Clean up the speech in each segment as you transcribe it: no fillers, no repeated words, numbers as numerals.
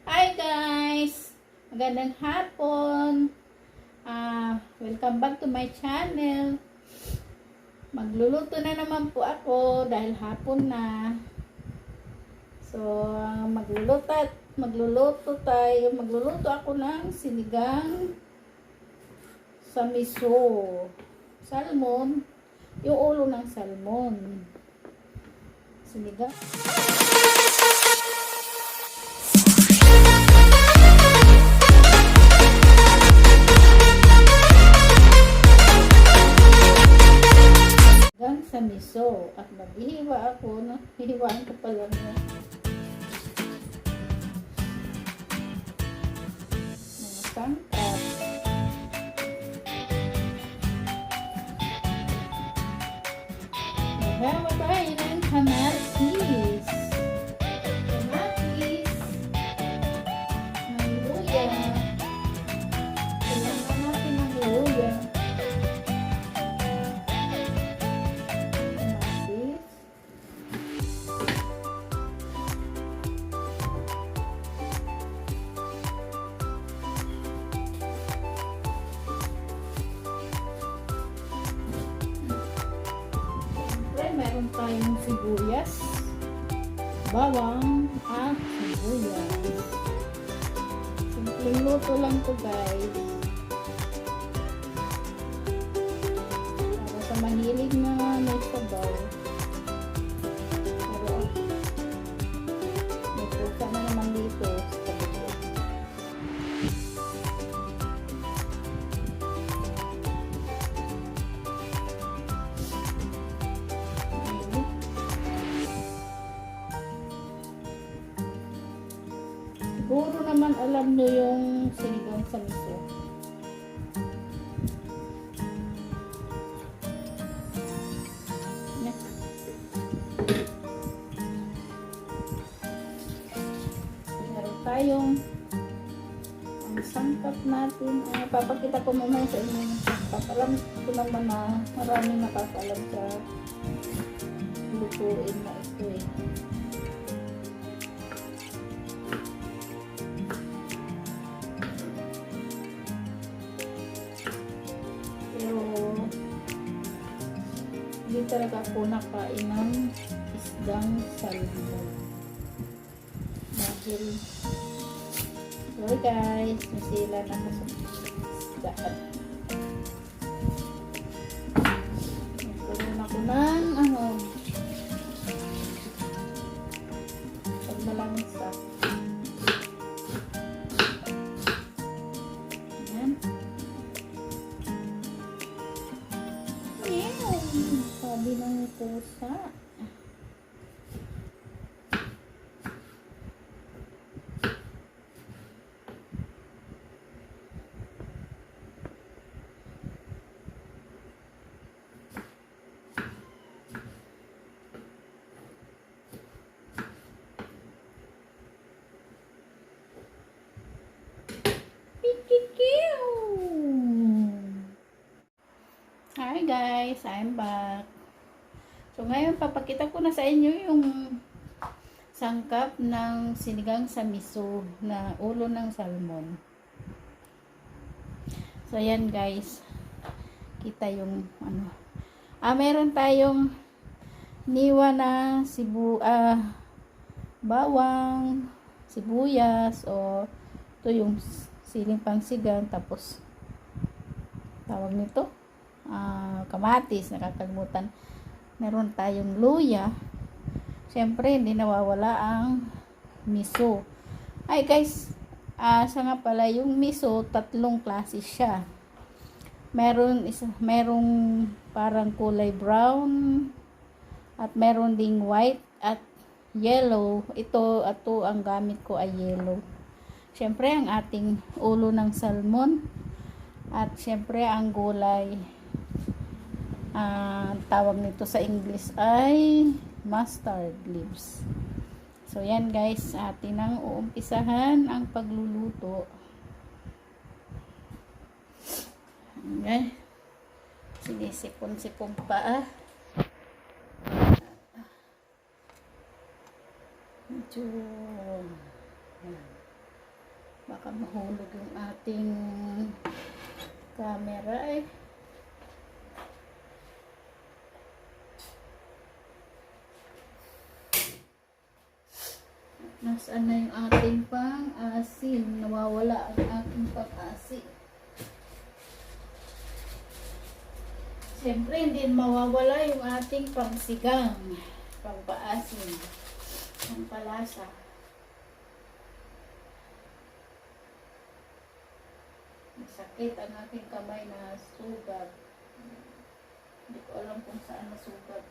Hi guys! Magandang hapon! Welcome back to my channel. Magluluto na naman po ako dahil hapon na. So, magluluto ako ng sinigang sa miso. Salmon, yung ulo ng salmon. Sinigang. Sa miso at maghihiwa ako, no? Hihiwaan ko pa lang yung mga sangkap. Magawa tayo ng kamatis, ng luya. Kailangan natin ng luya. Meron tayong sibuyas, bawang, at sibuyas. Simpleng luto lang to guys. Para sa mahilig na may sabaw. Pero may pusa na naman dito. Siguro naman alam nyo yung sinigang sa miso. Meron tayong ang sangkap natin. Papakita ko mamaya sa inyo yung sangkap. Alam ko naman na maraming nakakalam sa lutuin na ito eh. Hindi talaga ako nakain ng isdang salmon. Dahil, sorry guys, nasila na ako sa isdaan. Nagkaroon ako ng pagmalangsa. Ayan. Sabi ng pusa. Hi guys, I'm back. So ngayon papakita ko na sa inyo yung sangkap ng sinigang sa miso na ulo ng salmon. So ayan guys, kita yung meron tayong niwa na bawang, sibuyas, o ito yung siling pangsigang, tapos tawag nito kamatis, nakakalimutan. Meron tayong luya. Siyempre, hindi nawawala ang miso. Ay guys, siya nga pala, yung miso, tatlong klase siya. Merong parang kulay brown, at meron ding white at yellow. Ito ang gamit ko ay yellow. Siyempre, ang ating ulo ng salmon, at siyempre ang gulay, tawag nito sa English ay mustard leaves. So yan guys, atin ang uumpisahan ang pagluluto. Okay. Sinisipon-sipon pa medyo baka mahulog yung ating camera eh. Nasaan na yung ating pang-asin? Nawawala ang ating pang-asin. Siyempre, hindi mawawala yung ating pangsigang, pangpaasin, pangpalasa. Masakit ang aking kamay na sugat. Hindi ko alam kung saan nasugat.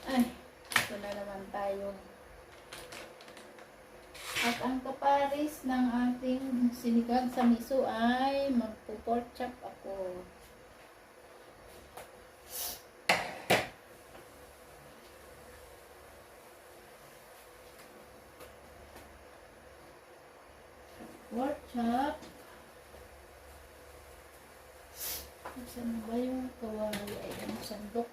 Ay, ito na naman tayo. At ang kaparis ng ating sinigang sa miso ay magpo-pork chop ako. Pork chop. Saan ba yung kawali? Ay, ang sandok.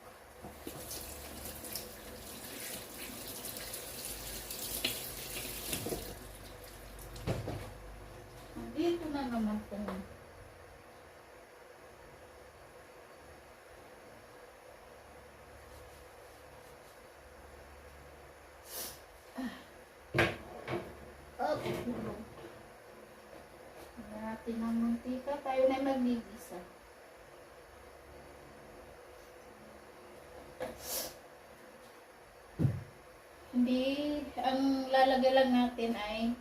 Dito na naman po. Natin ang mantika. Tayo na magigisa. Hindi, ang lalagay lang natin ay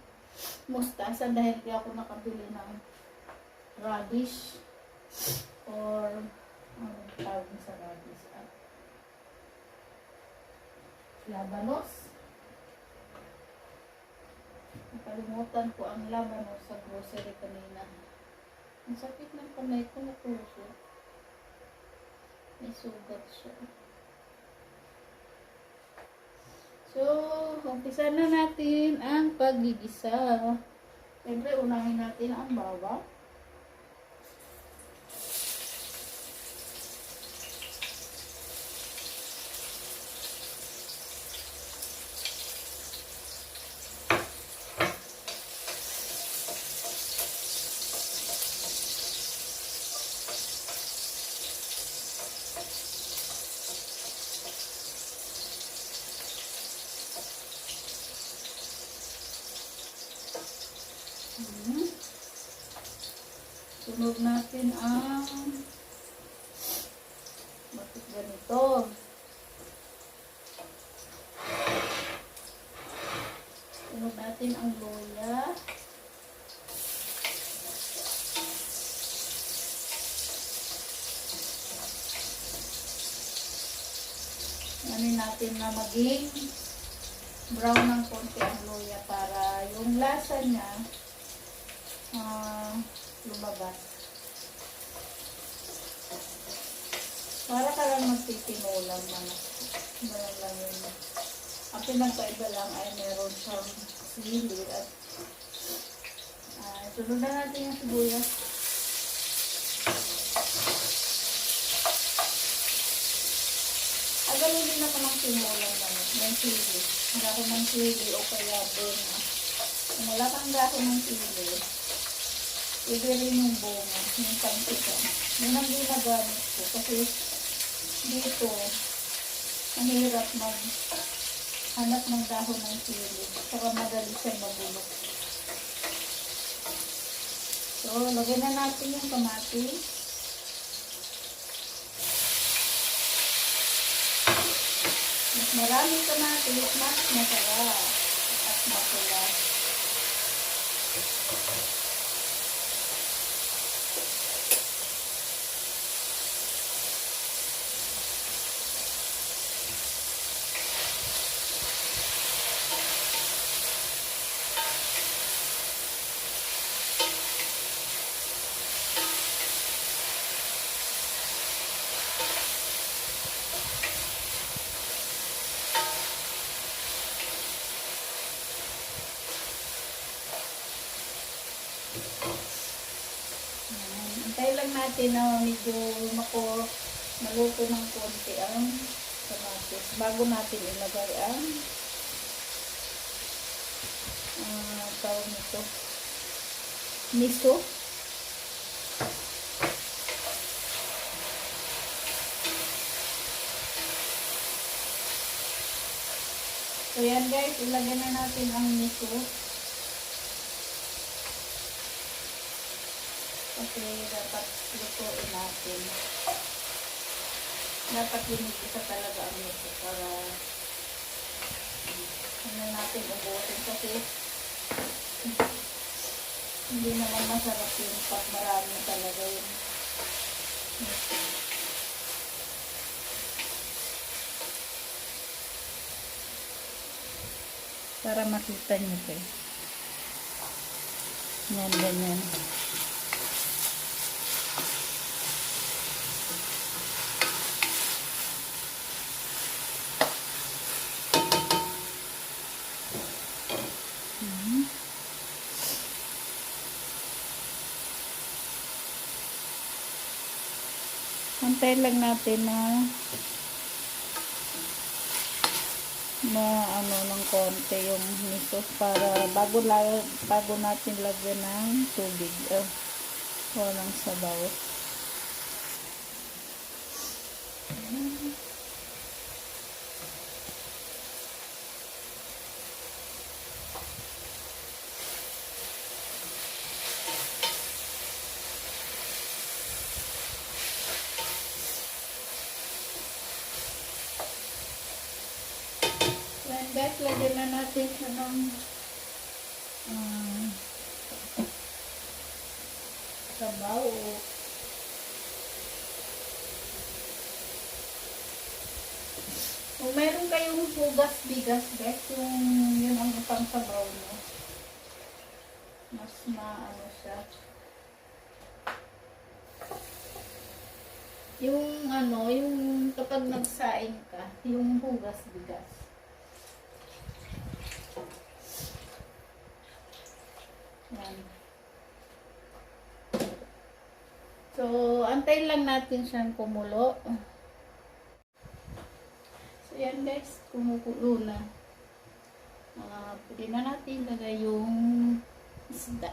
mustasa dahil di ako nakabili ng radish or ano tawag sa radish labanos. Nakalimutan ko ang labanos sa grocery kanina. Ang sakit ng kamay ko, natusok. May sugat siya. So, umpisa na natin ang paggigisa. Siyempre, unahin natin ang bawang. Sunod natin ang bakit ganito. Sunod natin ang luya. Yanin natin na maging brown ng konti ang luya para yung lasa niya lumabas. Para ka lang magtitinulang na lang yun. Ang pinagkaiba lang ay meron siyang sili at sunod na natin yung sibuyas. Agad din ako ng tinulang naman. Yung sili. Hindi ako ng sili o kaya bunga. Kung wala kang dako ng sili, pwede rin yung bunga, yung pansikan. Yun ang ginagamit ko kasi dito, mahirap maghanap ng dahon ng sili. Saka madali siyang mabulok. So, lagyan na natin yung kamatis. Mas maraming kamatis, mas masarap at mapula. Antay lang natin na medyo maluto ng konti ang kamatis bago natin ilagay ang tawag nito? Miso. So yan guys, ilagay na natin ang miso. Kasi dapat lutuin natin. Dapat hinigisa talaga ang miso para ano natin ubusin kasi hindi naman masarap yun pag marami talaga yun. Para makita nyo ko eh. Yan, ganyan. Antayin lang natin na ano ng konti yung miso para bago natin lagyan ng tubig o ng sabaw. Guys, lagyan na natin siya ng sabaw. Kung meron kayong hugas bigas, guys, yun ang pang sabaw mo. Mas maano siya. Yung kapag nagsaing ka, yung hugas bigas. Yan. So, antayin lang natin siyang kumulo. So, yan guys, kumukulo na. Pwede na natin lagay yung isda.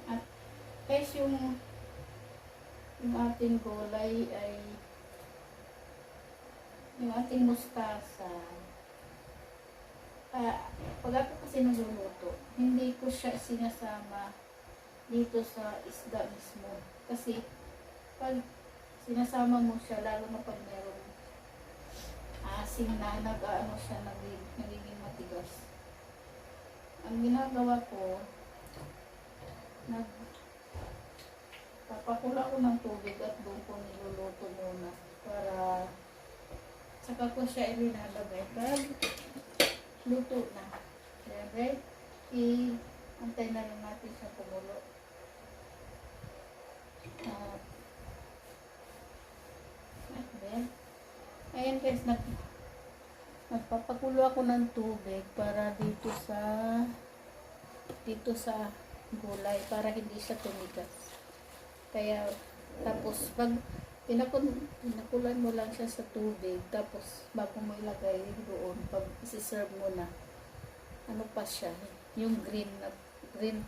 At guys, yung ating gulay ay yung ating mustasa. Pag ako kasi nagluluto, hindi ko siya sinasama dito sa isda mismo. Kasi pag sinasama mo siya, lalo na pag meron asin na nag-ano siya, nagiging matigas. Ang ginagawa ko, papakula ko ng tubig at doon ko niluluto muna para saka ko siya ilinalagay pag luto na. Kaya guys, antay na lang natin siya kumulo. Ayan guys, nagpapakulo ako ng tubig para dito sa gulay para hindi siya tumigas. Kaya tapos pag pinakulan mo lang siya sa tubig, tapos bago mo ilagay doon, pag isi-serve mo na, ano pa siya, yung green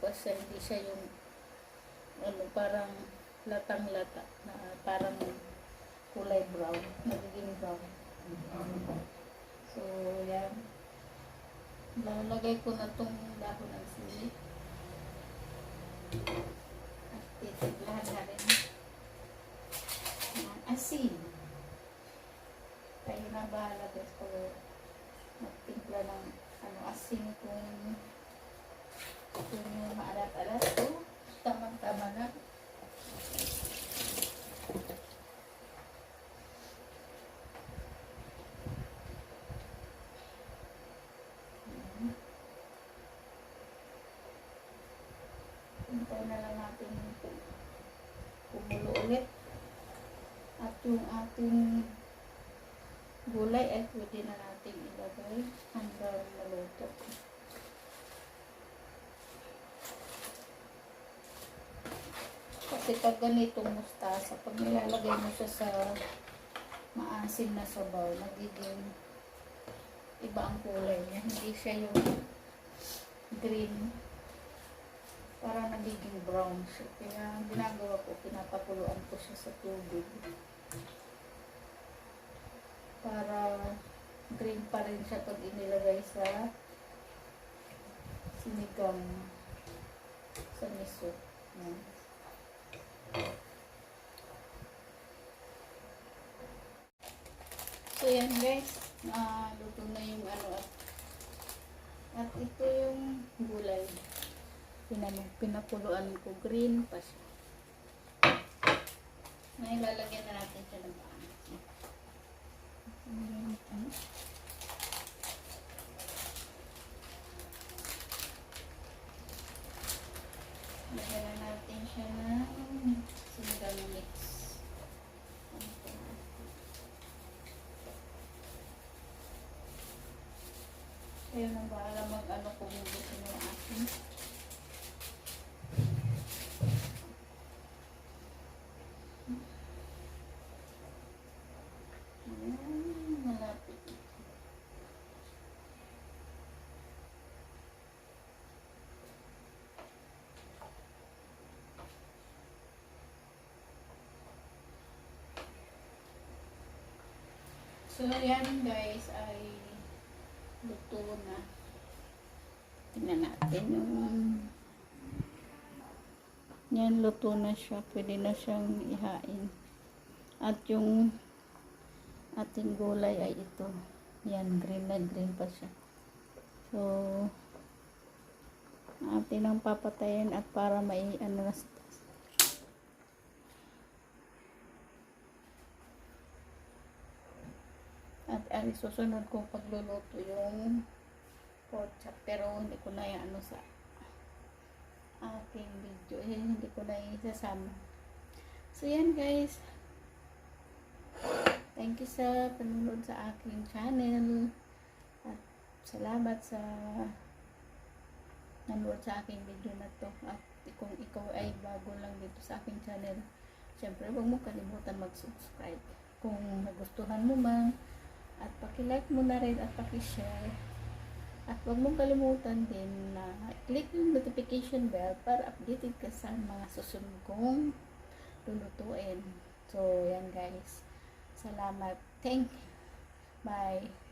pa siya, hindi siya yung parang latang-lata na parang kulay brown, nagiging brown. So yan, lalagay ko na tong dahon ng sili at titiglahan na rin asin. Kayo na bahala guys kung magtimpla ng asin kung yung maalat-alat ko. Tamang-tama na. Hintay na lang natin kumulo ulit. At yung ating gulay ay pwede na natin ilagay hanggang maluto. Kasi pag ganitong mustasa, pag nilalagay mo siya sa maasim na sabaw, nagiging iba ang kulay niya. Hindi siya yung green. Parang nagiging brown siya. Kaya ang ginagawa ko, pinapakuluan ko siya sa tubig. Para green pa rin siya pag inilagay sa sinigang sa miso. Yan. So yan guys, luto na yung ano at ito yung gulay. Pinakuluan ko, green pa siya. Ngayon lalagyan na natin siya ng paan. Lagyan na natin siya ng sinigang mix. Ayun ang bahala mag-ano kung gusto nyo ang akin. Malapit. So yan guys ay luto na. Tingnan natin yung yan, luto na siya. Pwede na siyang ihain. At yung ating gulay ay ito. Yan, green na green pa siya. So atin ang papatayin at para may ano na at ang susunod kong pagluluto yung pork chop, pero hindi ko na ano sa aking video, hindi ko na isasama. So yan guys, thank you sa panunod sa aking channel at salamat sa nanood sa aking video na to. At kung ikaw ay bago lang dito sa aking channel, syempre huwag mo kalimutan mag-subscribe kung nagustuhan mo man, at paki-like mo na rin at paki-share. At huwag mong kalimutan din na click yung notification bell para updated ka sa mga susunod kong lulutuin. So yan guys, salamat, thank you, bye.